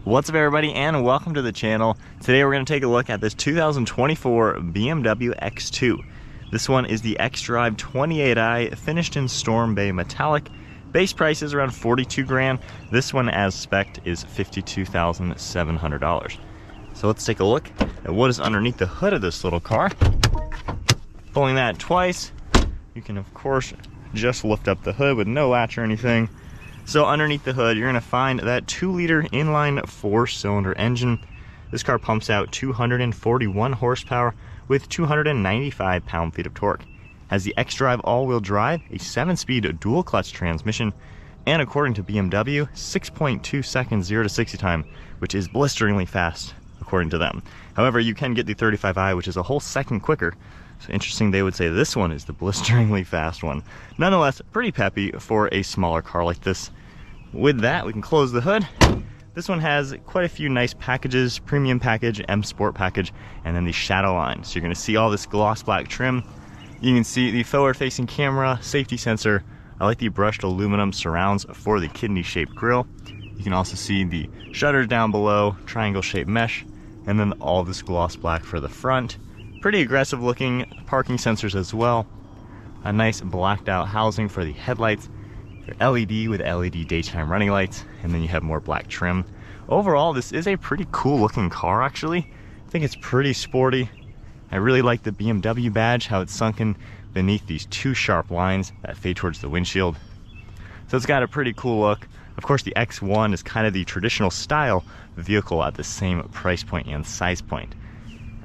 What's up everybody, and welcome to the channel. Today we're going to take a look at this 2024 BMW X2. This one is the xDrive28i, finished in Storm Bay Metallic. Base price is around 42 grand. This one as spec'd is $52,700. So let's take a look at what is underneath the hood of this little car. Pulling that twice, you can of course just lift up the hood with no latch or anything. So underneath the hood, you're gonna find that 2-liter inline 4-cylinder engine. This car pumps out 241 horsepower with 295 pound-feet of torque. Has the xDrive all-wheel drive, a 7-speed dual-clutch transmission, and according to BMW, 6.2 seconds 0 to 60 time, which is blisteringly fast, according to them. However, you can get the 35i, which is a whole second quicker. So interesting, they would say this one is the blisteringly fast one. Nonetheless, pretty peppy for a smaller car like this. With that, we can close the hood. This one has quite a few nice packages: premium package, M Sport package, and then the shadow line. So you're going to see all this gloss black trim. You can see the forward facing camera, safety sensor. I like the brushed aluminum surrounds for the kidney shaped grille. You can also see the shutters down below, triangle shaped mesh, and then all this gloss black for the front. Pretty aggressive looking parking sensors as well. A nice blacked out housing for the headlights. LED with LED daytime running lights, and then you have more black trim. Overall, this is a pretty cool looking car actually. I think it's pretty sporty. I really like the BMW badge, how it's sunken beneath these 2 sharp lines that fade towards the windshield. So it's got a pretty cool look. Of course, the X1 is kind of the traditional style vehicle at the same price point and size point.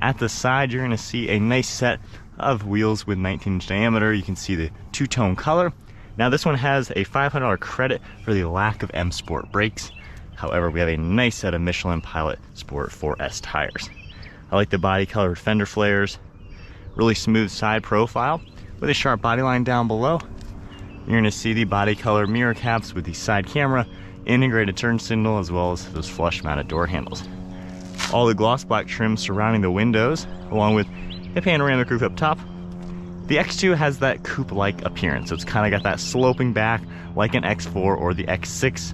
At the side, you're going to see a nice set of wheels with 19-inch diameter. You can see the 2-tone color. Now this one has a $500 credit for the lack of M Sport brakes. However, we have a nice set of Michelin Pilot Sport 4S tires. I like the body colored fender flares. Really smooth side profile with a sharp body line down below. You're going to see the body color mirror caps with the side camera, integrated turn signal, as well as those flush mounted door handles. All the gloss black trim surrounding the windows, along with a panoramic roof up top. The X2 has that coupe-like appearance, so it's kind of got that sloping back like an X4 or the X6.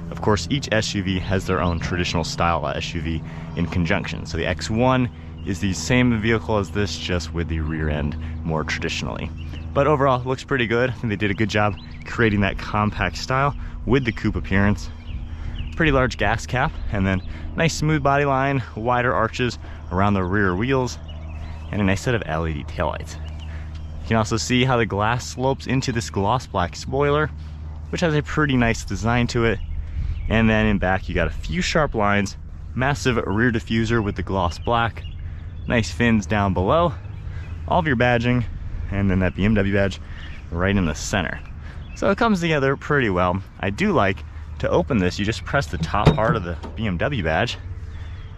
Of course, each SUV has their own traditional style SUV in conjunction. So the X1 is the same vehicle as this, just with the rear end more traditionally. But overall, it looks pretty good. I think they did a good job creating that compact style with the coupe appearance. Pretty large gas cap, and then nice smooth body line, wider arches around the rear wheels, and a nice set of LED taillights. You can also see how the glass slopes into this gloss black spoiler, which has a pretty nice design to it. And then in back, you got a few sharp lines, massive rear diffuser with the gloss black, nice fins down below, all of your badging, and then that BMW badge right in the center. So it comes together pretty well. I do like to open this, you just press the top part of the BMW badge,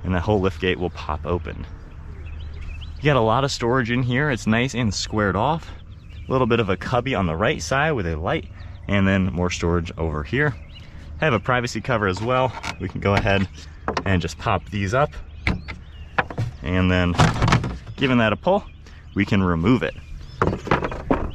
and that whole lift gate will pop open. You got a lot of storage in here. It's nice and squared off. A little bit of a cubby on the right side with a light, and then more storage over here. I have a privacy cover as well. We can go ahead and just pop these up, and then giving that a pull, we can remove it.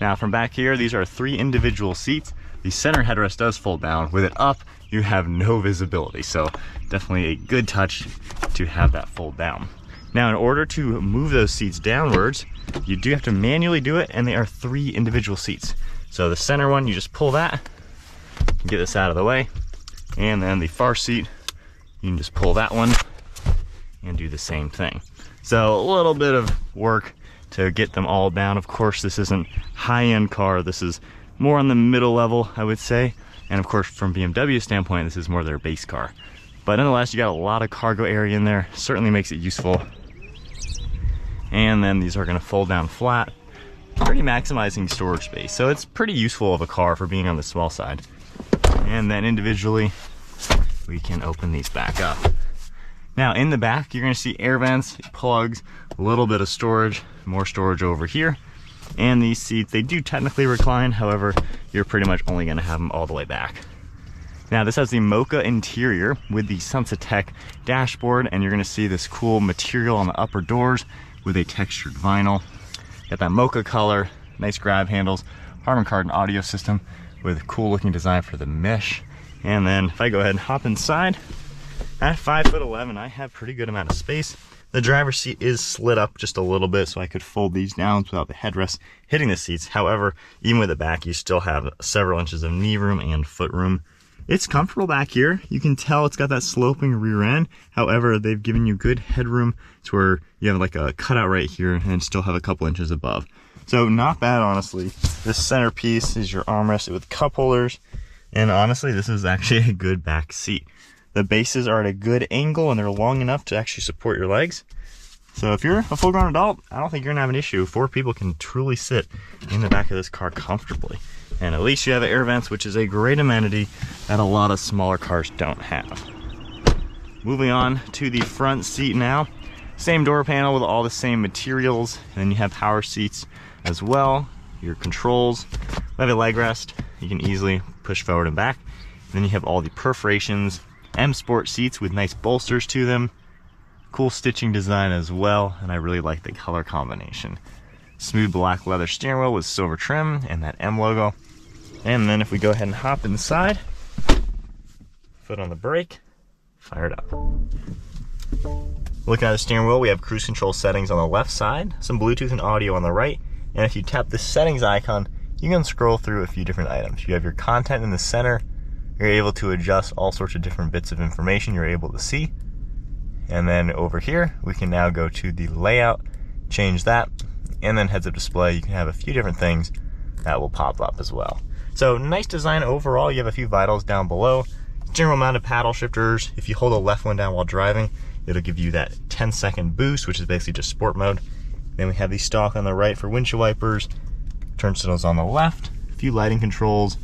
Now from back here, these are 3 individual seats. The center headrest does fold down. With it up, you have no visibility, so definitely a good touch to have that fold down. Now, in order to move those seats downwards, you do have to manually do it, and they are 3 individual seats. So the center one, you just pull that, get this out of the way, and then the far seat, you can just pull that one and do the same thing. So a little bit of work to get them all down. Of course, this isn't high-end car. This is more on the middle level, I would say. And of course, from BMW's standpoint, this is more their base car. But nonetheless, you got a lot of cargo area in there. Certainly makes it useful. And then these are going to fold down flat, pretty maximizing storage space. So it's pretty useful of a car for being on the small side. And then individually, we can open these back up. Now in the back, you're going to see air vents, plugs, a little bit of storage, more storage over here. And these seats, they do technically recline. However, you're pretty much only going to have them all the way back. Now this has the Mocha interior with the Sunset Tech dashboard, and you're going to see this cool material on the upper doors with a textured vinyl. Got that mocha color, nice grab handles, Harman Kardon audio system with a cool looking design for the mesh. And then if I go ahead and hop inside, At 5'11", I have pretty good amount of space. The driver's seat is slid up just a little bit, so I could fold these down without the headrest hitting the seats. However, even with the back, you still have several inches of knee room and foot room. It's comfortable back here. You can tell it's got that sloping rear end. However, they've given you good headroom to where you have like a cutout right here and still have a couple inches above. So not bad, honestly. This centerpiece is your armrest with cup holders. And honestly, this is actually a good back seat. The bases are at a good angle and they're long enough to actually support your legs. So if you're a full-grown adult, I don't think you're gonna have an issue. 4 people can truly sit in the back of this car comfortably. And at least you have air vents, which is a great amenity that a lot of smaller cars don't have. Moving on to the front seat now. Same door panel with all the same materials. And then you have power seats as well. Your controls. We have a leg rest. You can easily push forward and back. And then you have all the perforations. M Sport seats with nice bolsters to them. Cool stitching design as well, and I really like the color combination. Smooth black leather steering wheel with silver trim and that M logo. And then if we go ahead and hop inside, foot on the brake, fire it up. Looking at the steering wheel, we have cruise control settings on the left side, some Bluetooth and audio on the right, and if you tap the settings icon, you can scroll through a few different items. You have your content in the center. You're able to adjust all sorts of different bits of information you're able to see. And then over here, we can now go to the layout, change that, and then heads-up display. You can have a few different things that will pop up as well. So nice design overall. You have a few vitals down below. General mounted paddle shifters. If you hold the left one down while driving, it'll give you that 10-second boost, which is basically just sport mode. Then we have the stalk on the right for windshield wipers, turn signals on the left, a few lighting controls,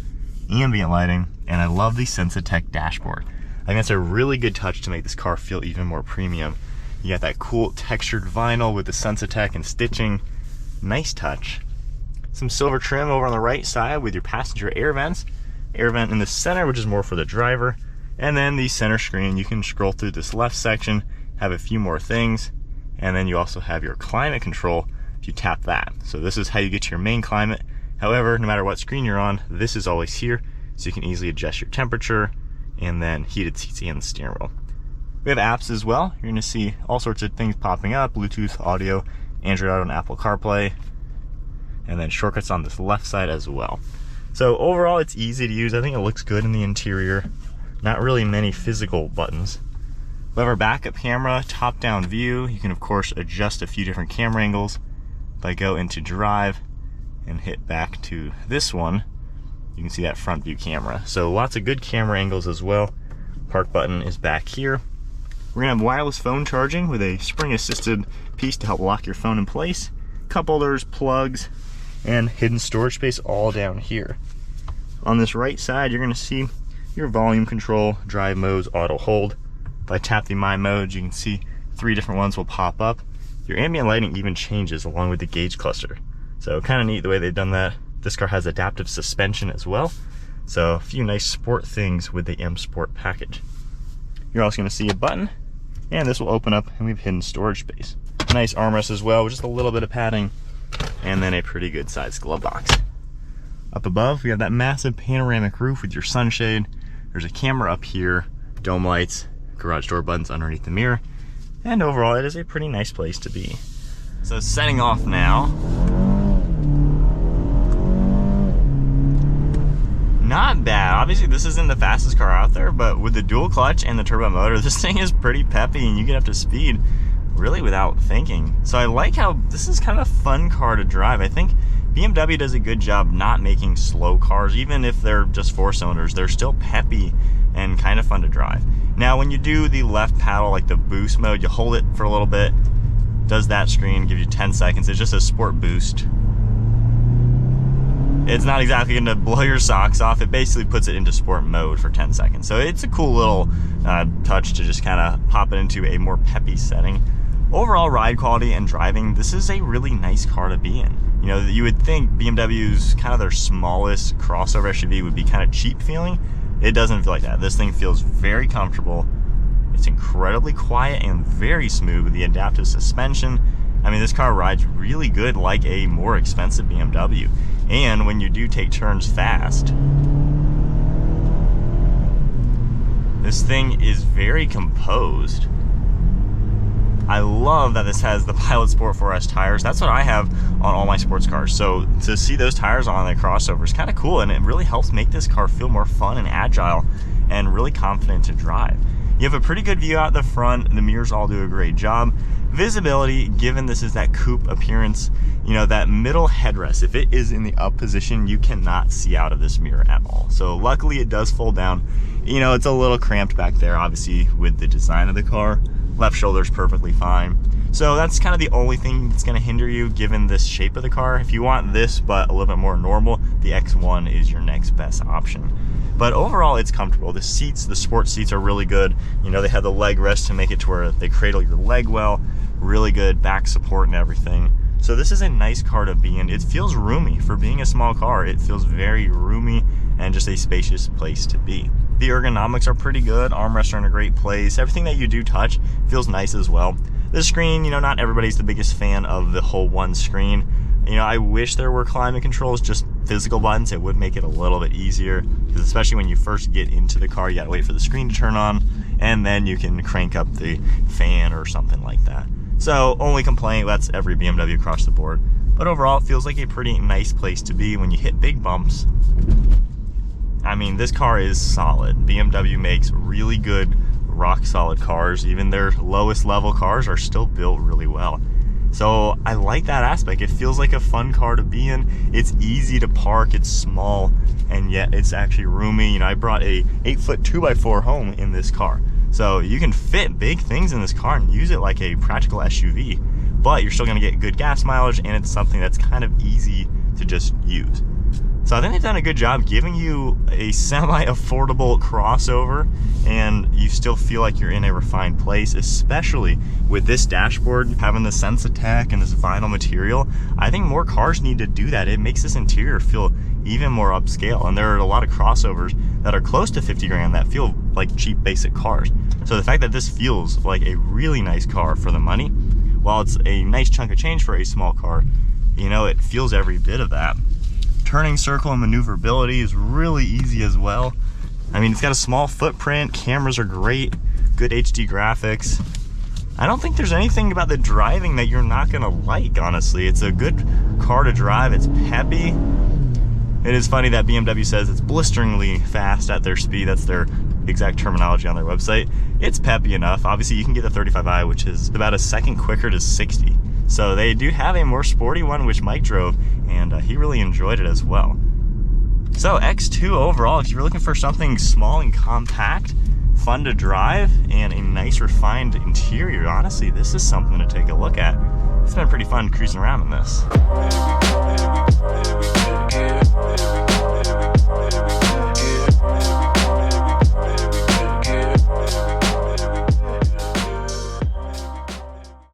ambient lighting, and I love the Sensitech dashboard. I think that's a really good touch to make this car feel even more premium. You got that cool textured vinyl with the Sensitech and stitching. Nice touch. Some silver trim over on the right side with your passenger air vents. Air vent in the center, which is more for the driver. And then the center screen, you can scroll through this left section, have a few more things. And then you also have your climate control if you tap that. So this is how you get to your main climate. However, no matter what screen you're on, this is always here. So you can easily adjust your temperature and then heated seats and the steering wheel. We have apps as well. You're gonna see all sorts of things popping up, Bluetooth, audio, Android Auto, and Apple CarPlay, and then shortcuts on this left side as well. So overall, it's easy to use. I think it looks good in the interior. Not really many physical buttons. We have our backup camera, top-down view. You can, of course, adjust a few different camera angles. If I go into drive and hit back to this one, you can see that front view camera. So lots of good camera angles as well. Park button is back here. We're gonna have wireless phone charging with a spring-assisted piece to help lock your phone in place. Cup holders, plugs, and hidden storage space all down here. On this right side, you're gonna see your volume control, drive modes, auto hold. If I tap the My modes, you can see 3 different ones will pop up. Your ambient lighting even changes along with the gauge cluster. So kind of neat the way they've done that. This car has adaptive suspension as well. So a few nice sport things with the M Sport package. You're also gonna see a button, and this will open up and we have hidden storage space. Nice armrest as well, with just a little bit of padding, and then a pretty good sized glove box. Up above, we have that massive panoramic roof with your sunshade. There's a camera up here, dome lights, garage door buttons underneath the mirror, and overall it is a pretty nice place to be. So setting off now. Not bad. Obviously this isn't the fastest car out there, but with the dual clutch and the turbo motor, this thing is pretty peppy and you get up to speed really without thinking. So I like how this is kind of a fun car to drive. I think BMW does a good job not making slow cars, even if they're just 4 cylinders. They're still peppy and kind of fun to drive. Now when you do the left paddle, like the boost mode, you hold it for a little bit, does that screen, give you 10 seconds. It's just a sport boost. It's not exactly gonna blow your socks off. It basically puts it into sport mode for 10 seconds. So it's a cool little touch to just kind of pop it into a more peppy setting. Overall ride quality and driving, this is a really nice car to be in. You know, you would think BMW's kind of their smallest crossover SUV would be kind of cheap feeling. It doesn't feel like that. This thing feels very comfortable. It's incredibly quiet and very smooth with the adaptive suspension. I mean, this car rides really good like a more expensive BMW. And when you do take turns fast, this this thing is very composed. I love that this has the Pilot Sport 4S tires. That's what I have on all my sports cars. So to see those tires on the crossover is kind of cool, and it really helps make this car feel more fun and agile and really confident to drive. You have a pretty good view out the front. The mirrors all do a great job. Visibility, given this is that coupe appearance, you know, that middle headrest, if it is in the up position, you cannot see out of this mirror at all. So luckily it does fold down. You know, it's a little cramped back there, obviously, with the design of the car. Left shoulder's perfectly fine. So that's kind of the only thing that's gonna hinder you given this shape of the car. If you want this, but a little bit more normal, the X1 is your next best option. But overall, it's comfortable. The seats, the sport seats are really good. You know, they have the leg rest to make it to where they cradle your leg well. Really good back support and everything. So this is a nice car to be in. It feels roomy. For being a small car, it feels very roomy and just a spacious place to be. The ergonomics are pretty good. Armrests are in a great place. Everything that you do touch feels nice as well. The screen, you know, not everybody's the biggest fan of the whole one screen. You know, I wish there were climate controls, just physical buttons. It would make it a little bit easier, because especially when you first get into the car, you gotta wait for the screen to turn on, and then you can crank up the fan or something like that. So only complaint, that's every BMW across the board. But overall, it feels like a pretty nice place to be when you hit big bumps. I mean, this car is solid. BMW makes really good, rock solid cars. Even their lowest level cars are still built really well. So I like that aspect. It feels like a fun car to be in. It's easy to park, it's small, and yet it's actually roomy. You know, I brought a 8-foot 2x4 home in this car. So you can fit big things in this car and use it like a practical SUV, but you're still gonna get good gas mileage, and it's something that's kind of easy to just use. So I think they've done a good job giving you a semi-affordable crossover, and you still feel like you're in a refined place, especially with this dashboard having the Sensatech and this vinyl material. I think more cars need to do that. It makes this interior feel even more upscale, and there are a lot of crossovers that are close to 50 grand that feel like cheap basic cars. So the fact that this feels like a really nice car for the money, while it's a nice chunk of change for a small car, you know, it feels every bit of that. Turning circle and maneuverability is really easy as well. I mean, it's got a small footprint, cameras are great, good HD graphics. I don't think there's anything about the driving that you're not gonna like, honestly. It's a good car to drive, it's peppy. It is funny that BMW says it's blisteringly fast at their speed. That's their exact terminology on their website. It's peppy enough. Obviously, you can get the 35i, which is about a second quicker to 60. So they do have a more sporty one, which Mike drove, and he really enjoyed it as well. So X2 overall, if you're looking for something small and compact, fun to drive, and a nice refined interior, honestly, this is something to take a look at. It's been pretty fun cruising around in this.